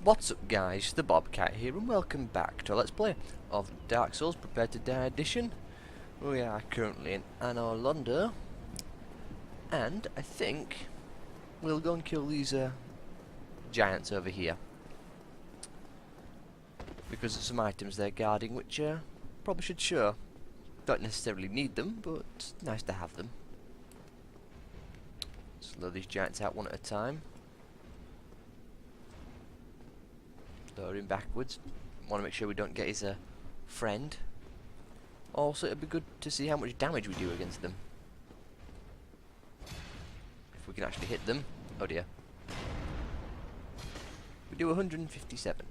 What's up guys, the Bobcat here and welcome back to a Let's Play of Dark Souls Prepare to Die Edition. We are currently in Anor Londo and I think we'll go and kill these giants over here. Because there's some items they're guarding which probably should show. Don't necessarily need them, but nice to have them. Slow these giants out one at a time. Lower him backwards. Want to make sure we don't get his friend. Also, it'd be good to see how much damage we do against them. If we can actually hit them. Oh dear. We do 157.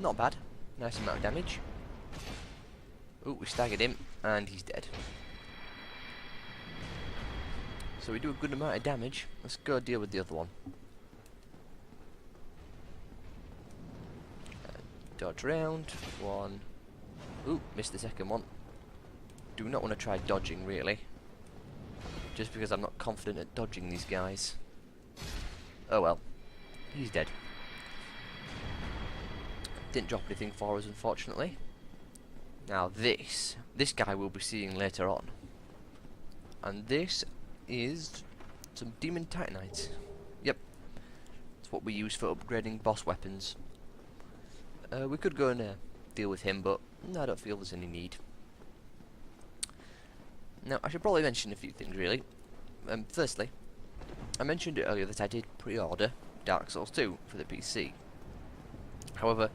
Not bad. Nice amount of damage. Oh, we staggered him, and he's dead. So we do a good amount of damage. Let's go deal with the other one. Dodge round. One. Ooh, missed the second one. Do not want to try dodging, really. Just because I'm not confident at dodging these guys. Oh well. He's dead. Didn't drop anything for us, unfortunately. Now this guy we'll be seeing later on. And this is some demon titanite. Yep. It's what we use for upgrading boss weapons. We could go and deal with him, but I don't feel there's any need. Now, I should probably mention a few things, really. Firstly, I mentioned it earlier that I did pre-order Dark Souls 2 for the PC. However,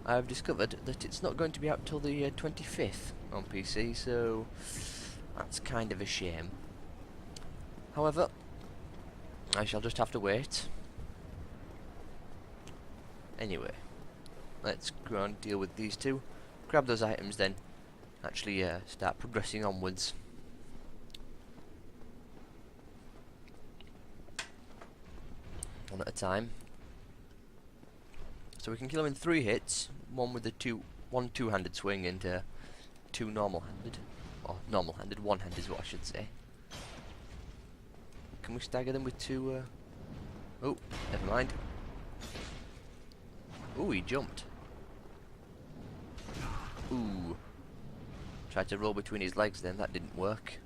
I have discovered that it's not going to be out till the 25th on PC, so that's kind of a shame. However, I shall just have to wait. Anyway. Let's go and deal with these two. Grab those items then. Actually start progressing onwards. One at a time. So we can kill them in 3 hits. One with the one two-handed swing and 2 normal-handed. Or normal-handed, one-handed is what I should say. Can we stagger them with 2 Oh, never mind. Ooh, he jumped. Ooh. Tried to roll between his legs then, that didn't work.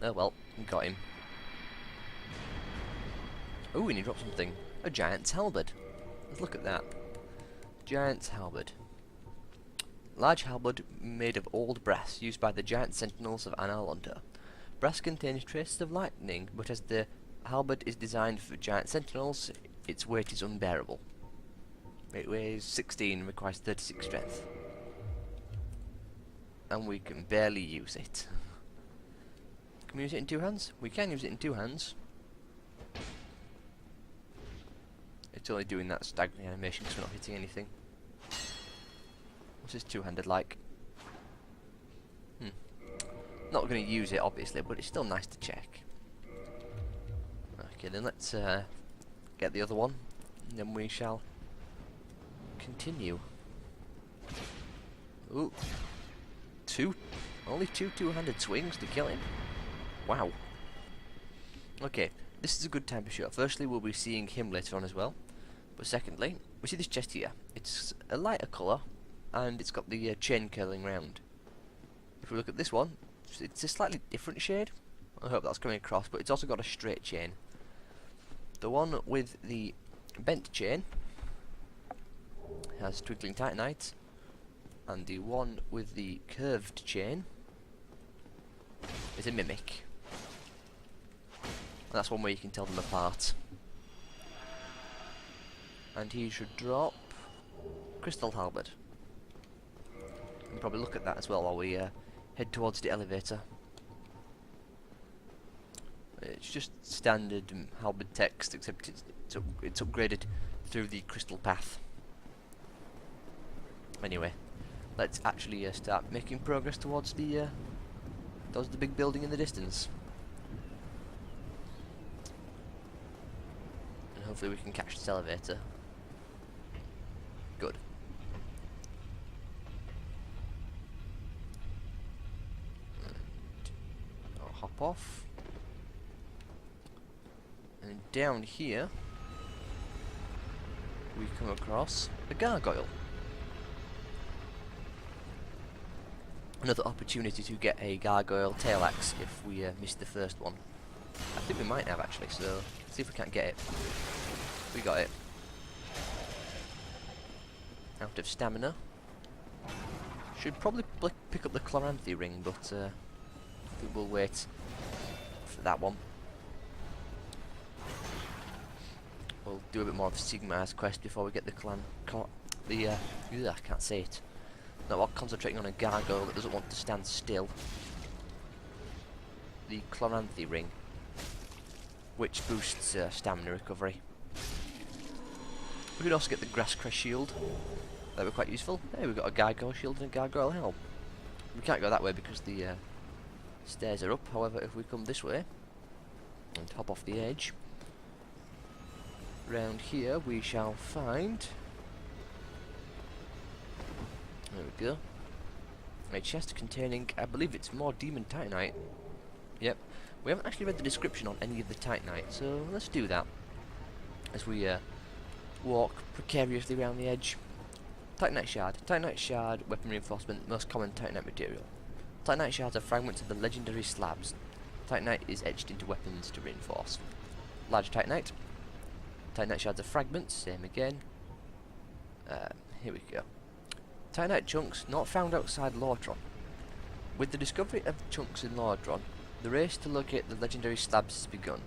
Oh well, got him. Ooh, and he dropped something. A giant's halberd. Let's look at that. Giant's halberd. Large halberd made of old brass, used by the giant sentinels of Anor Londo. Brass contains traces of lightning, but as the halberd is designed for giant sentinels, its weight is unbearable. It weighs 16 and requires 36 strength. And we can barely use it. Can we use it in 2 hands? We can use it in 2 hands. It's only doing that staggering animation because we're not hitting anything. What's this 2-handed like? Not going to use it obviously, but it's still nice to check. Okay, then let's get the other one, and then we shall continue. Ooh. Only two-handed swings to kill him. Wow. Okay, this is a good time to show. Firstly, we'll be seeing him later on as well. But secondly, we see this chest here. It's a lighter colour, and it's got the chain curling round. If we look at this one, it's a slightly different shade. I hope that's coming across, but it's also got a straight chain. The one with the bent chain has twinkling titanite, and the one with the curved chain is a mimic. And that's one way you can tell them apart. And he should drop crystal halberd. And probably look at that as well while we head towards the elevator. It's just standard halberd text, except it's upgraded through the crystal path. Anyway, let's actually start making progress towards the big building in the distance. And hopefully we can catch this elevator. Good. And I'll hop off. And down here we come across a gargoyle. Another opportunity to get a gargoyle tail axe if we missed the first one. I think we might have actually, so see if we can't get it. We got it. Out of stamina. Should probably pick up the Chloranthy ring, but I think we'll wait for that one. We'll do a bit more of Sigmar's quest before we get the I can't say it. No, we're concentrating on a gargoyle that doesn't want to stand still. The Chloranthy ring, which boosts stamina recovery. We could also get the Grasscrest shield. That would be quite useful. Hey, we've got a gargoyle shield and a gargoyle helm. We can't go that way because the stairs are up. However, if we come this way and hop off the edge, round here we shall find. There we go. A chest containing, I believe it's more demon titanite. Yep. We haven't actually read the description on any of the titanite, so let's do that as we walk precariously around the edge. Titanite shard. Titanite shard, weapon reinforcement, most common titanite material. Titanite shards are fragments of the legendary slabs. Titanite is etched into weapons to reinforce. Large titanite. Titanite shards are fragments, same again. Here we go. Titanite chunks not found outside Lordron. With the discovery of chunks in Lordron, the race to locate the legendary slabs has begun.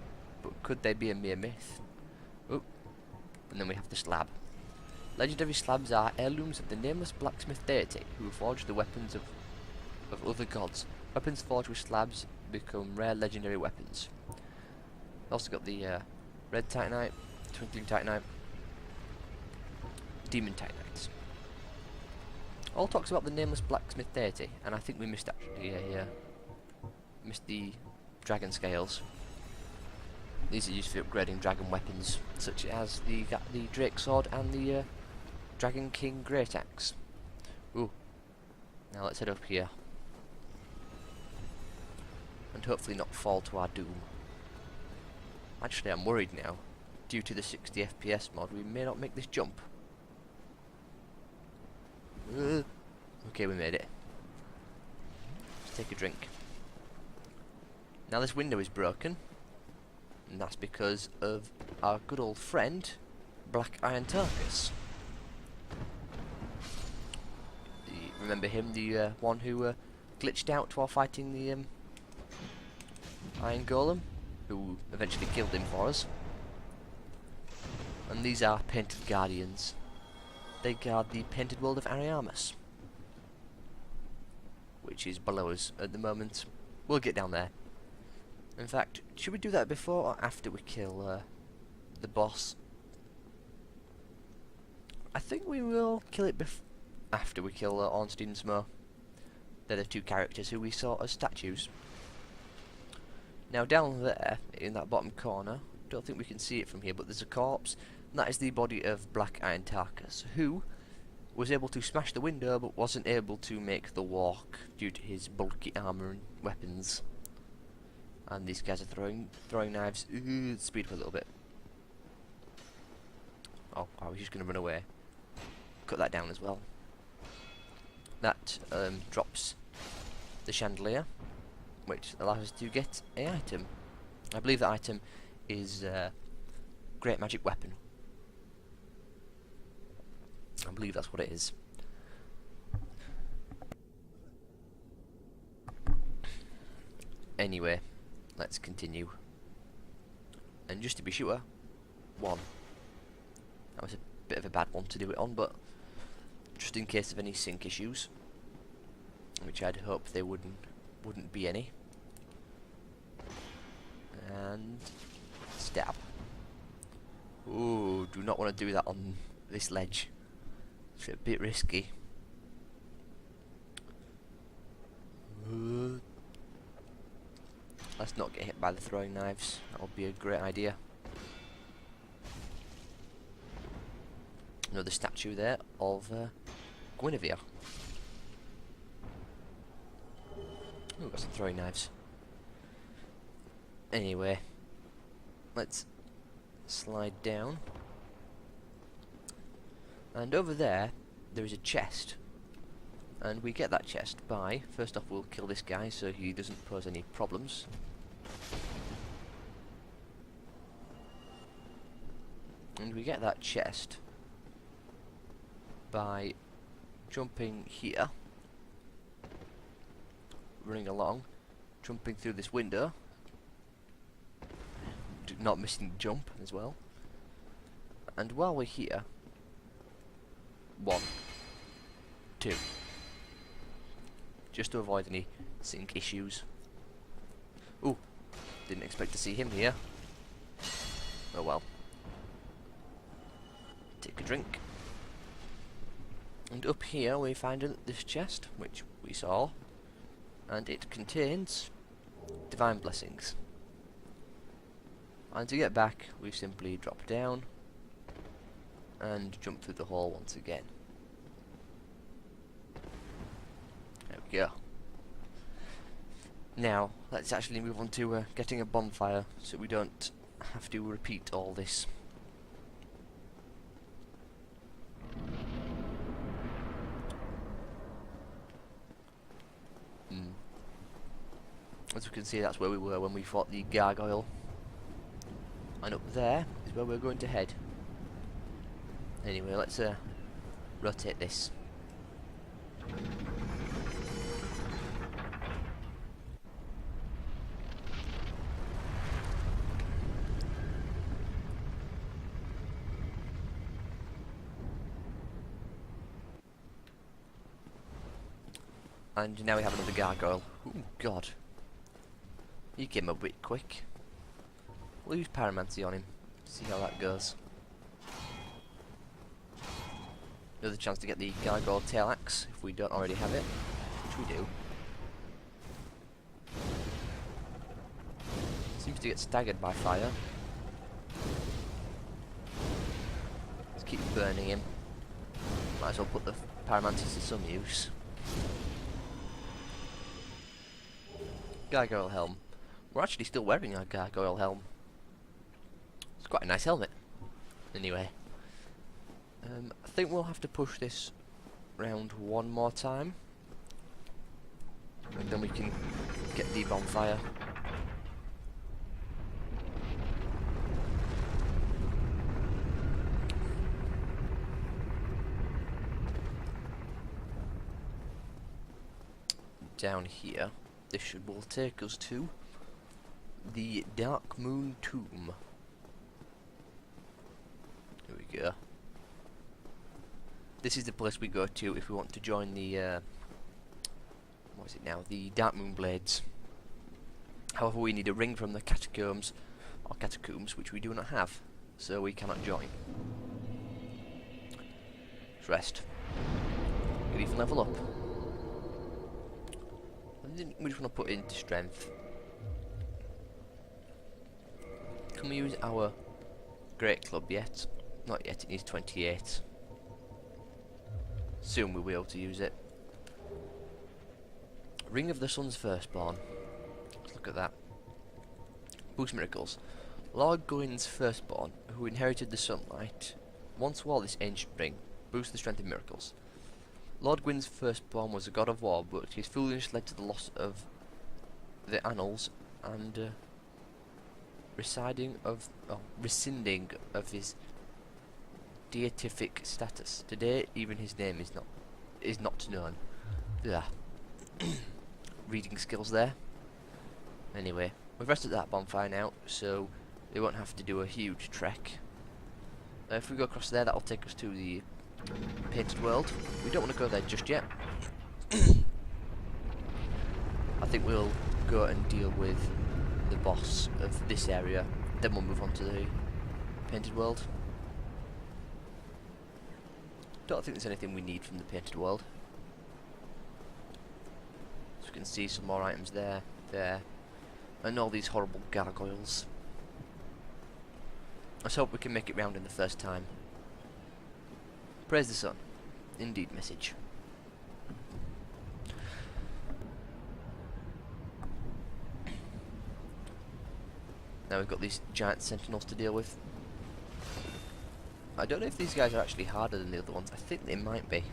But could they be a mere myth? Oh, and then we have the slab. Legendary slabs are heirlooms of the nameless blacksmith deity who forged the weapons of other gods. Weapons forged with slabs become rare legendary weapons. Also got the red titanite, twinkling titanite, demon titanites. All talks about the nameless blacksmith deity, and I think we missed actually missed the dragon scales. These are used for upgrading dragon weapons, such as the Drake sword and the Dragon King Great Axe. Ooh. Now let's head up here. And hopefully not fall to our doom. Actually, I'm worried now. Due to the 60 FPS mod, we may not make this jump. Okay, we made it. Let's take a drink. Now this window is broken. And that's because of our good old friend, Black Iron Tarkus. Remember him, the one who glitched out while fighting the Iron Golem, who eventually killed him for us. And these are painted guardians. They guard the painted world of Ariamus, which is below us at the moment. We'll get down there. In fact, should we do that before or after we kill the boss? I think we will kill it after we kill Ornstein and Smo. They're the two characters who we saw as statues. Now down there, in that bottom corner, don't think we can see it from here, but there's a corpse. And that is the body of Black Iron Tarkus, who was able to smash the window but wasn't able to make the walk due to his bulky armour and weapons. And these guys are throwing knives. Ooh, speed up a little bit. Oh, I was just going to run away. Cut that down as well. That drops the chandelier, which allows us to get an item. I believe that item is great magic weapon. I believe that's what it is. Anyway, let's continue. And just to be sure, one. That was a bit of a bad one to do it on, but just in case of any sync issues, which I'd hope there wouldn't be any. And stab. Ooh, do not want to do that on this ledge. It's a bit risky. Let's not get hit by the throwing knives. That would be a great idea. Another statue there of Guinevere. Ooh, got some throwing knives. Anyway, let's slide down And over there is a chest. And we get that chest by, first off we'll kill this guy so he doesn't pose any problems. And we get that chest by jumping here, running along, jumping through this window, not missing the jump as well. And while we're here, 1, 2, just to avoid any sync issues. Ooh, didn't expect to see him here. Oh well. Take a drink. And up here we find this chest, which we saw, and it contains divine blessings. And to get back, we simply drop down and jump through the hole once again. There we go. Now, let's actually move on to getting a bonfire, so we don't have to repeat all this. As we can see, that's where we were when we fought the gargoyle. And up there is where we're going to head. Anyway, let's rotate this. And now we have another gargoyle. Oh god. He came a bit quick. We'll use pyromancy on him. See how that goes. Another chance to get the gargoyle tail axe if we don't already have it, which we do. Seems to get staggered by fire. Let's keep burning him. Might as well put the pyromancy to some use. Gargoyle helm. We're actually still wearing our gargoyle helm. It's quite a nice helmet. Anyway, I think we'll have to push this round one more time, and then we can get the bonfire. Down here, this will take us to the Dark Moon Tomb. Here we go. This is the place we go to if we want to join the what is it now? The Dark Moon Blades. However, we need a ring from the catacombs, which we do not have, so we cannot join. Let's rest. Could even level up. I think we just want to put into strength. Can we use our great club yet? Not yet, it needs 28. Soon we'll be able to use it. Ring of the Sun's Firstborn. Let's look at that. Boost miracles. Lord Gawain's firstborn, who inherited the sunlight, once wore this ancient ring. Boost the strength of miracles. Lord Gwyn's firstborn was a god of war, but his foolishness led to the loss of the annals and rescinding of his deific status. Today, even his name is not known. Yeah. Reading skills there. Anyway, we've rested that bonfire now, so they won't have to do a huge trek. If we go across there, that'll take us to the Painted World. We don't want to go there just yet. I think we'll go and deal with the boss of this area, then we'll move on to the Painted World. Don't think there's anything we need from the Painted World. So you can see some more items there, and all these horrible gargoyles. Let's hope we can make it round in the first time. Praise the sun. Indeed, message. Now we've got these giant sentinels to deal with. I don't know if these guys are actually harder than the other ones. I think they might be.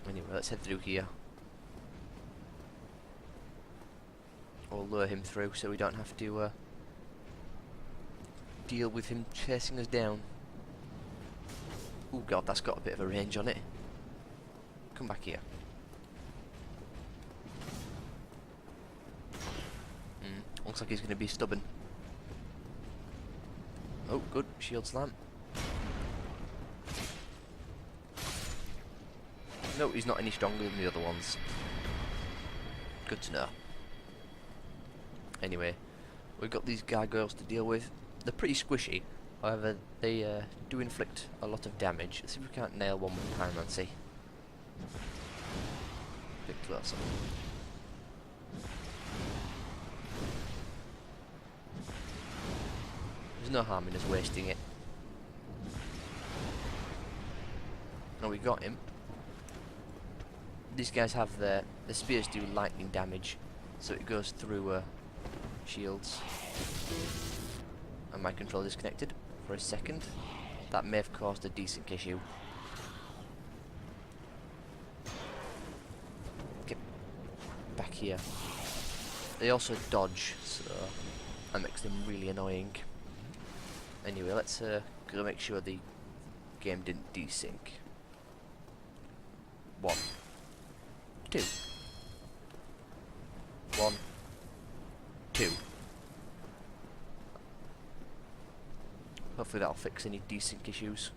Anyway, let's head through here. Or lure him through so we don't have to deal with him chasing us down. Oh god, that's got a bit of a range on it. Come back here. Looks like he's going to be stubborn. Oh, good. Shield slam. No, he's not any stronger than the other ones. Good to know. Anyway, we've got these gargoyles to deal with. They're pretty squishy. However, they do inflict a lot of damage. Let's see if we can't nail one with pyromancy. Bit closer. There's no harm in us wasting it. Oh, we got him. These guys have the spears do lightning damage, so it goes through shields. And my controller disconnected for a second. That may have caused a decent issue. Get back here. They also dodge, so that makes them really annoying. Anyway, let's go make sure the game didn't desync. 1, 2. 1, 2. Hopefully that'll fix any desync issues.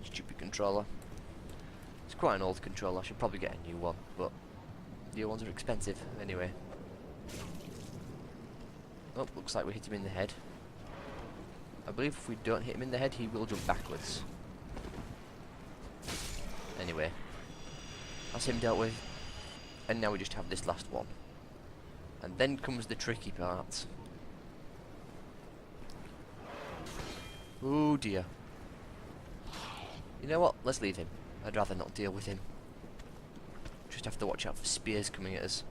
Stupid controller. It's quite an old controller, I should probably get a new one, but the old ones are expensive anyway. Oh, looks like we hit him in the head. I believe if we don't hit him in the head, he will jump backwards. Anyway, that's him dealt with. And now we just have this last one. And then comes the tricky part. Oh dear. You know what? Let's leave him. I'd rather not deal with him. Just have to watch out for spears coming at us.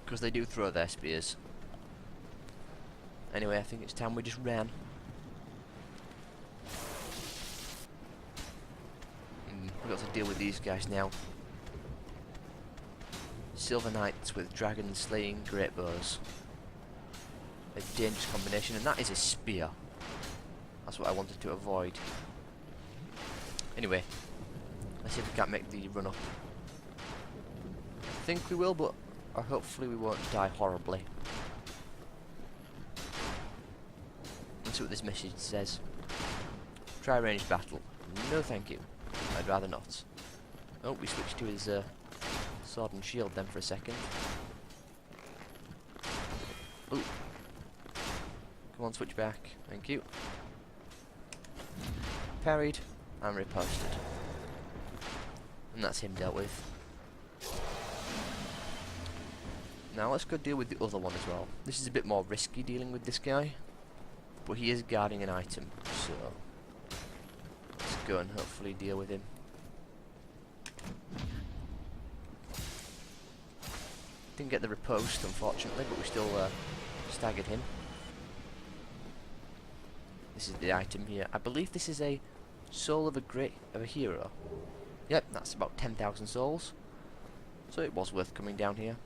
Because they do throw their spears. Anyway, I think it's time we just ran. We've got to deal with these guys now. Silver Knights with dragon slaying great bows. A dangerous combination, and that is a spear. That's what I wanted to avoid. Anyway, let's see if we can't make the run up. I think we will, but hopefully we won't die horribly. Let's see what this message says. Try ranged battle. No thank you. I'd rather not. Oh, we switched to his sword and shield then for a second. Ooh. Come on, switch back. Thank you. Parried and riposted. And that's him dealt with. Now let's go deal with the other one as well. This is a bit more risky dealing with this guy, but he is guarding an item, so let's go and hopefully deal with him. Didn't get the riposte, unfortunately, but we still staggered him. This is the item here. I believe this is a soul of a hero. Yep, that's about 10,000 souls. So it was worth coming down here.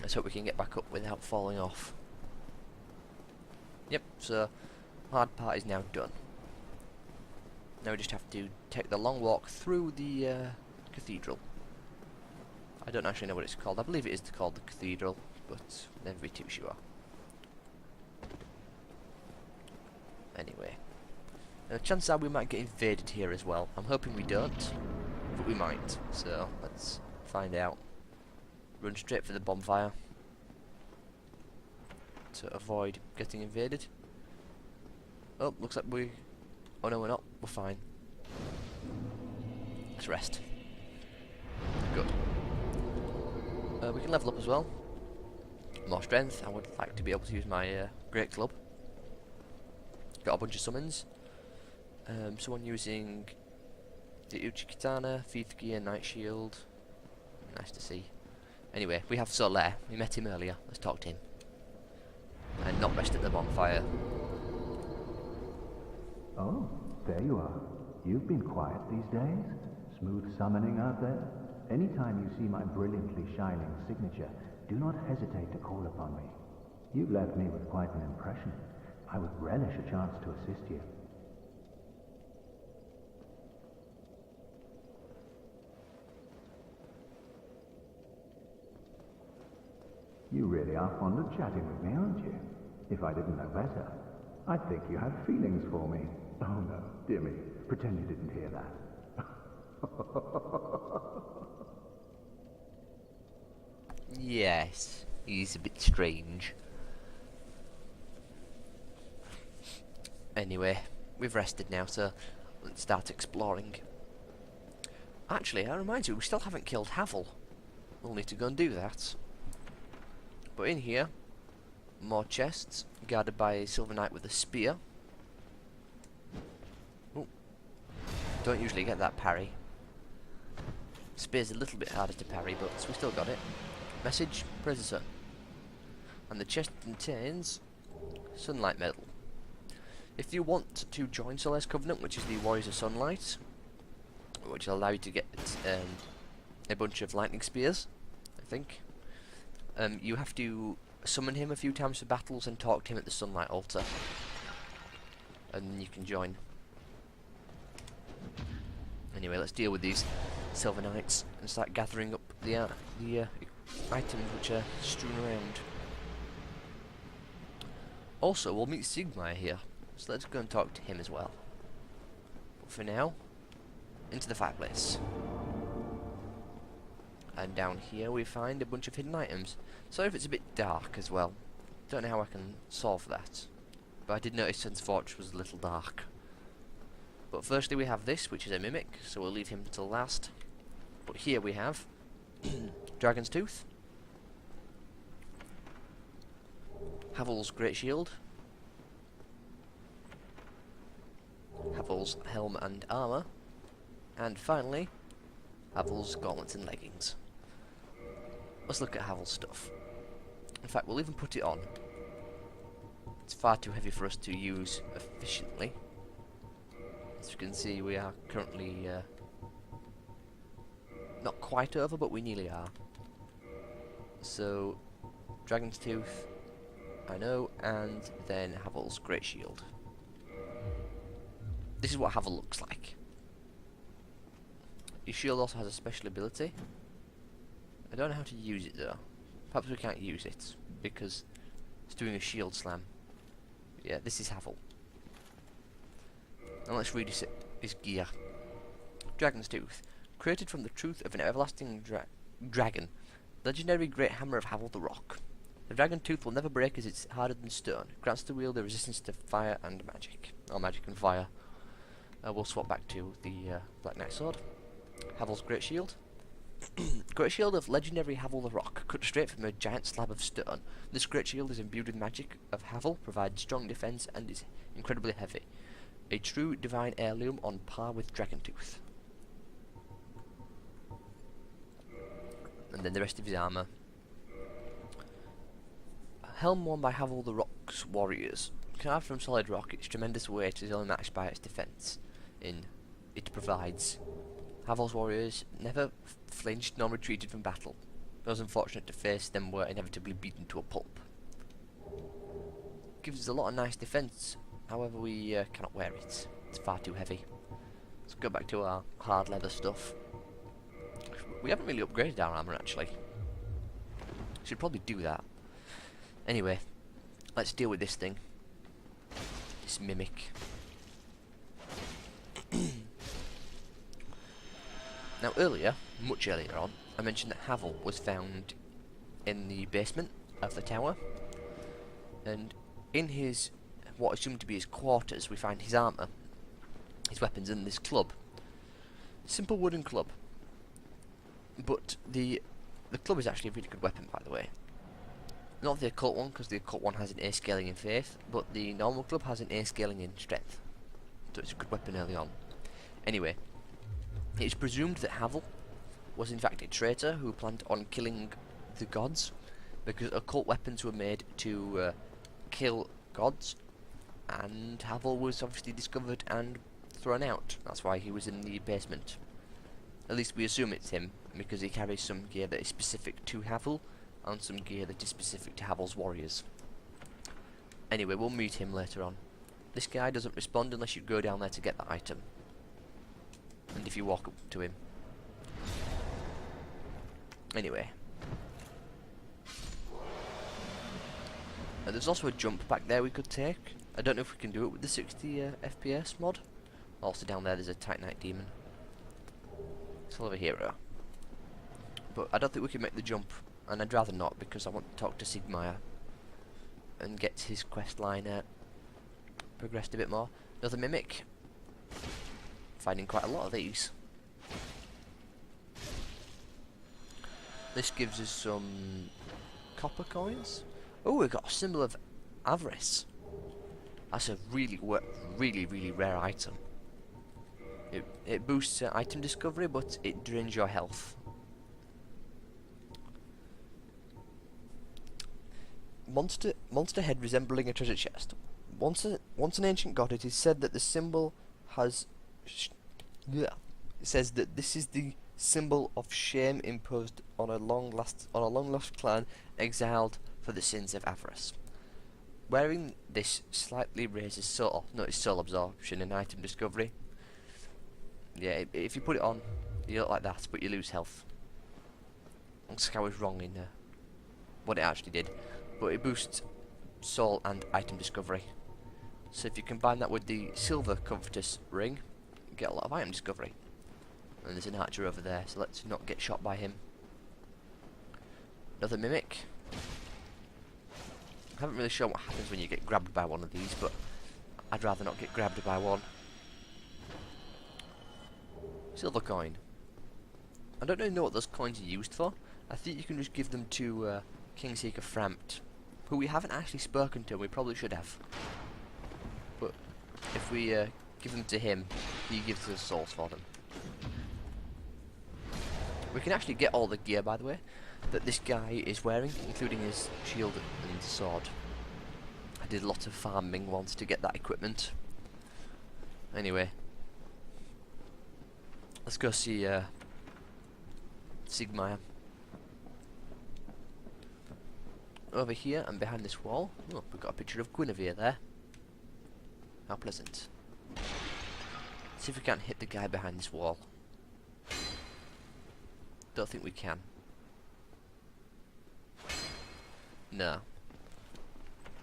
Let's hope we can get back up without falling off. Yep, so hard part is now done. Now we just have to take the long walk through the cathedral. I don't actually know what it's called. I believe it is called the cathedral, but never be too sure. Anyway, chances are we might get invaded here as well. I'm hoping we don't, but we might. So let's find out. Run straight for the bonfire to avoid getting invaded. Oh, looks like we... Oh no, we're not. We're fine. Let's rest. Good. We can level up as well. More strength. I would like to be able to use my great club. Got a bunch of summons. Someone using the Uchi Katana, Thief Gear, Night Shield. Nice to see. Anyway, we have Solaire. We met him earlier. Let's talk to him. And not rest at the bonfire. Oh, there you are. You've been quiet these days. Smooth summoning out there. Anytime you see my brilliantly shining signature, do not hesitate to call upon me. You've left me with quite an impression. I would relish a chance to assist you. You really are fond of chatting with me, aren't you? If I didn't know better, I'd think you had feelings for me. Oh no, dear me, pretend you didn't hear that. Yes, he's a bit strange. Anyway, we've rested now, so let's start exploring. Actually, that reminds me, we still haven't killed Havel. We'll need to go and do that. But in here, more chests, guarded by a silver knight with a spear. Ooh. Don't usually get that parry. Spear's a little bit harder to parry, but we still got it. Message, praise the sun. And the chest contains sunlight medal. If you want to join Solace Covenant, which is the Warriors of Sunlight, which will allow you to get a bunch of lightning spears, I think, you have to summon him a few times for battles and talk to him at the Sunlight Altar, and you can join. Anyway, let's deal with these Silver Knights and start gathering up the items which are strewn around. Also, we'll meet Sigmar here, so let's go and talk to him as well. But for now, into the fireplace. And down here we find a bunch of hidden items. Sorry if it's a bit dark as well. Don't know how I can solve that. But I did notice Sen's Forge was a little dark. But firstly we have this, which is a mimic, so we'll leave him till last. But here we have Dragon's Tooth, Havel's Great Shield, Havel's Helm and Armour, and finally Havel's Gauntlets and Leggings. Let's look at Havel's stuff. In fact, we'll even put it on. It's far too heavy for us to use efficiently. As you can see, we are currently not quite over, but we nearly are. So, Dragon's Tooth, I know, and then Havel's Great Shield. This is what Havel looks like. His shield also has a special ability. I don't know how to use it though. Perhaps we can't use it because it's doing a shield slam. Yeah, this is Havel. Now let's read his gear. Dragon's Tooth. Created from the truth of an everlasting dragon. Legendary Great Hammer of Havel the Rock. The Dragon Tooth will never break as it's harder than stone. Grants the wielder resistance to fire and magic. Or magic and fire. We'll swap back to the Black Knight Sword. Havel's Great Shield. Great Shield of legendary Havel the Rock, cut straight from a giant slab of stone. This Great Shield is imbued with magic of Havel, provides strong defense, and is incredibly heavy. A true divine heirloom on par with Dragon Tooth. And then the rest of his armour. Helm worn by Havel the Rock's warriors. Carved from solid rock, its tremendous weight is only matched by its defense. It provides. Havel's warriors never flinched nor retreated from battle. Those unfortunate to face them were inevitably beaten to a pulp. Gives us a lot of nice defense, however we cannot wear it. It's far too heavy. Let's go back to our hard leather stuff. We haven't really upgraded our armour actually. Should probably do that. Anyway, let's deal with this thing. This mimic. Now earlier, much earlier on, I mentioned that Havel was found in the basement of the tower, and in his, what is assumed to be his quarters, we find his armour, his weapons, and this club. Simple wooden club. But the club is actually a really good weapon, by the way. Not the occult one, because the occult one has an A scaling in faith, but the normal club has an A scaling in strength. So it's a good weapon early on. Anyway, it is presumed that Havel was in fact a traitor who planned on killing the gods, because occult weapons were made to kill gods, and Havel was obviously discovered and thrown out. That's why he was in the basement. At least we assume it's him, because he carries some gear that is specific to Havel, and some gear that is specific to Havel's warriors. Anyway, we'll meet him later on. This guy doesn't respond unless you go down there to get that item. And if you walk up to him. Anyway. There's also a jump back there we could take. I don't know if we can do it with the 60 FPS mod. Also down there there's a Titanite demon. Still of a hero. But I don't think we can make the jump, and I'd rather not, because I want to talk to Sigmire and get his quest line progressed a bit more. Another mimic. Finding quite a lot of these. This gives us some copper coins. Oh, we've got a symbol of avarice. That's a really rare item. It boosts item discovery, but it drains your health. Monster head resembling a treasure chest. Once an ancient god, it is said that the symbol has. It says that this is the symbol of shame imposed on a long lost clan exiled for the sins of avarice. Wearing this slightly raises soul absorption and item discovery. Yeah, if you put it on, you look like that, but you lose health. Looks like I was wrong in what it actually did, but it boosts soul and item discovery. So if you combine that with the silver comfortus ring, you get a lot of item discovery. And there's an archer over there, so let's not get shot by him. Another mimic. I haven't really shown what happens when you get grabbed by one of these, but I'd rather not get grabbed by one. Silver coin. I don't really know what those coins are used for. I think you can just give them to Kingseeker Frampt, who we haven't actually spoken to, and we probably should have. But if we give them to him, he gives us souls for them. We can actually get all the gear, by the way, that this guy is wearing, including his shield and sword. I did a lot of farming once to get that equipment. Anyway, let's go see Sigmire. Over here and behind this wall, oh, we've got a picture of Guinevere there. How pleasant. See if we can't hit the guy behind this wall. Don't think we can. No.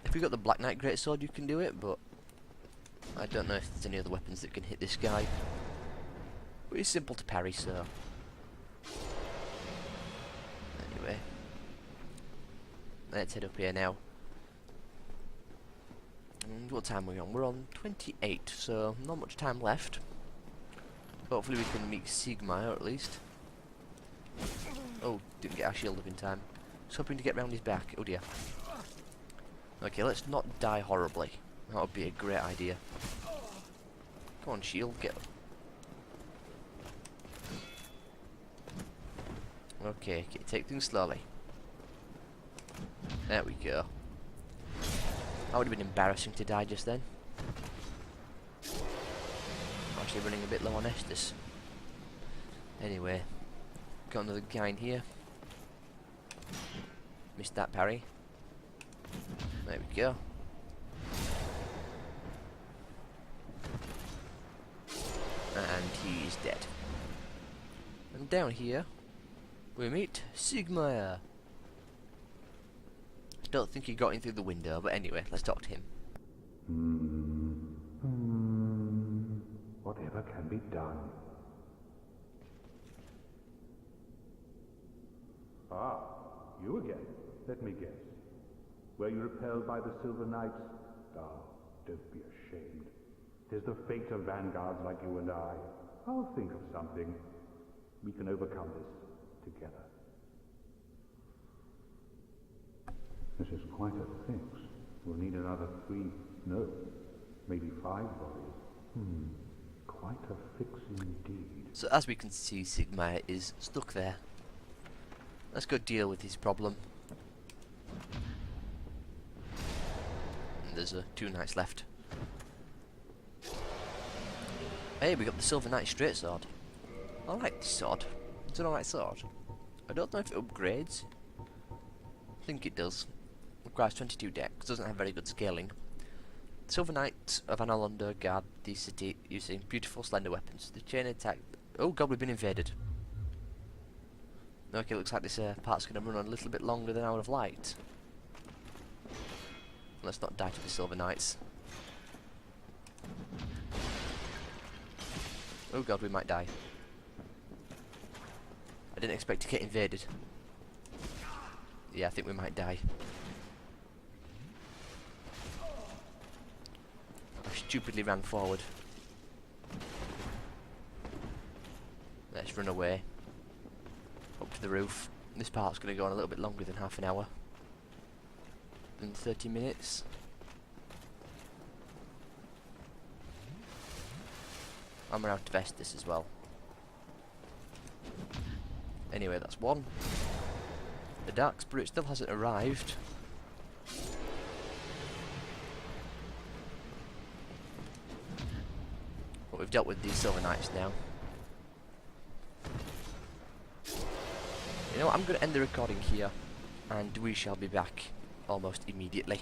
If we got the Black Knight Greatsword you can do it, but I don't know if there's any other weapons that can hit this guy. But it's simple to parry, so anyway. Let's head up here now. And what time are we on? We're on 28, so not much time left. Hopefully we can meet Sigmire at least. Oh, didn't get our shield up in time. Just hoping to get round his back. Oh dear. Okay, let's not die horribly. That would be a great idea. Come on, shield, get up. Okay, take things slowly. There we go. That would have been embarrassing to die just then. I'm actually running a bit low on Estus. Anyway, got another guy in here. Missed that parry. There we go. And he's dead. And down here, we meet Sigmire. Don't think he got in through the window, but anyway, let's talk to him. Whatever can be done. Ah, you again. Let me guess. Were you repelled by the Silver Knights? Ah, don't be ashamed. 'Tis the fate of vanguards like you and I. I'll think of something. We can overcome this together. This is quite a fix. We'll need another 3, no, maybe 5 bodies. Quite a fix indeed. So as we can see, Sigmire is stuck there. Let's go deal with his problem. And there's 2 knights left. Hey, we got the Silver Knight straight sword. I like this sword. It's an alright sword. I don't know if it upgrades. I think it does. Requires 22 dex, doesn't have very good scaling. Silver Knight of Anor Londo guard the city using beautiful slender weapons. The chain attack... Oh god, we've been invaded. Okay, looks like this part's going to run on a little bit longer than I would have liked. Let's not die to the Silver Knights. Oh god, we might die. I didn't expect to get invaded. Yeah, I think we might die. I stupidly ran forward. Let's run away. Up to the roof. This part's going to go on a little bit longer than half an hour. Than 30 minutes. I'm around to vest this as well. Anyway, that's one. The Dark Spirit still hasn't arrived. But we've dealt with these Silver Knights now. You know what, I'm going to end the recording here. And we shall be back almost immediately.